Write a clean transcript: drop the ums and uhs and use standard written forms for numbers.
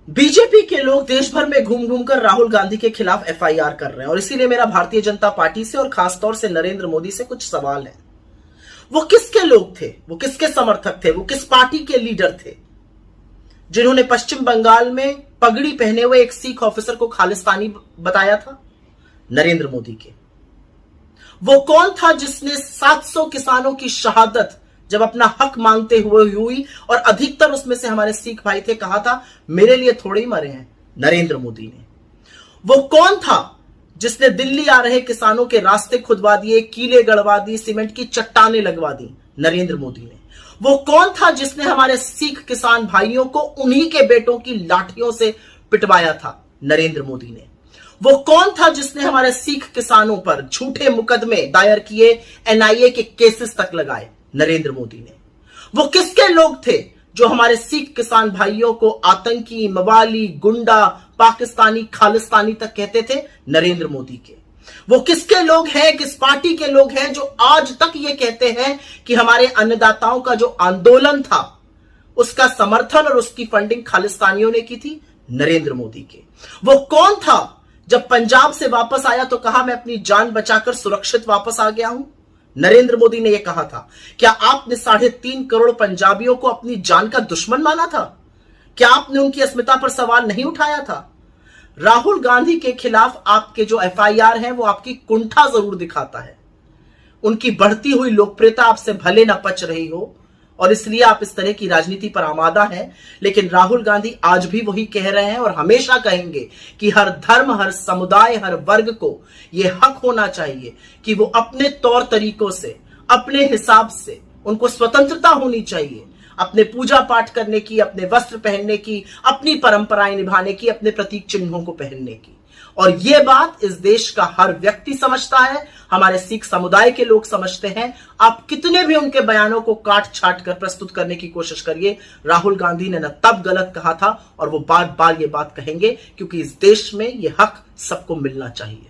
BJP के लोग देश भर में घूम घूम कर राहुल गांधी के खिलाफ एफआईआर कर रहे हैं और इसीलिए मेरा भारतीय जनता पार्टी से और खासतौर से नरेंद्र मोदी से कुछ सवाल है। वो किसके लोग थे, वो किसके समर्थक थे, वो किस पार्टी के लीडर थे जिन्होंने पश्चिम बंगाल में पगड़ी पहने हुए एक सिख ऑफिसर को खालिस्तानी बताया था? नरेंद्र मोदी के। वो कौन था जिसने 700 किसानों की शहादत जब अपना हक मांगते हुए हुई और अधिकतर उसमें से हमारे सिख भाई थे, कहा था मेरे लिए थोड़े ही मरे हैं? नरेंद्र मोदी ने। वो कौन था जिसने दिल्ली आ रहे किसानों के रास्ते खुदवा दिए, कीले गड़वा दी, सीमेंट की चट्टानें लगवा दी? नरेंद्र मोदी ने। वो कौन था जिसने हमारे सिख किसान भाइयों को उन्हीं के बेटों की लाठियों से पिटवाया था? नरेंद्र मोदी ने। वो कौन था जिसने हमारे सिख किसानों पर झूठे मुकदमे दायर किए, एनआईए के केसेस तक लगाए? नरेंद्र मोदी ने। वो किसके लोग थे जो हमारे सिख किसान भाइयों को आतंकी, मवाली, गुंडा, पाकिस्तानी, खालिस्तानी तक कहते थे? नरेंद्र मोदी के। वो किसके लोग हैं, किस पार्टी के लोग हैं जो आज तक ये कहते हैं कि हमारे अन्नदाताओं का जो आंदोलन था उसका समर्थन और उसकी फंडिंग खालिस्तानियों ने की थी? नरेंद्र मोदी के। वो कौन था जब पंजाब से वापस आया तो कहा मैं अपनी जान बचाकर सुरक्षित वापस आ गया हूं? नरेंद्र मोदी ने यह कहा था। क्या आपने 3.5 करोड़ पंजाबियों को अपनी जान का दुश्मन माना था? क्या आपने उनकी अस्मिता पर सवाल नहीं उठाया था? राहुल गांधी के खिलाफ आपके जो एफआईआर हैं वो आपकी कुंठा जरूर दिखाता है। उनकी बढ़ती हुई लोकप्रियता आपसे भले न पच रही हो और इसलिए आप इस तरह की राजनीति पर आमादा हैं, लेकिन राहुल गांधी आज भी वही कह रहे हैं और हमेशा कहेंगे कि हर धर्म, हर समुदाय, हर वर्ग को यह हक होना चाहिए कि वो अपने तौर तरीकों से, अपने हिसाब से, उनको स्वतंत्रता होनी चाहिए अपने पूजा पाठ करने की, अपने वस्त्र पहनने की, अपनी परंपराएं निभाने की, अपने प्रतीक चिन्हों को पहनने की। और यह बात इस देश का हर व्यक्ति समझता है, हमारे सिख समुदाय के लोग समझते हैं। आप कितने भी उनके बयानों को काट छाट कर प्रस्तुत करने की कोशिश करिए, राहुल गांधी ने न तब गलत कहा था और वो बार बार ये बात कहेंगे, क्योंकि इस देश में यह हक सबको मिलना चाहिए।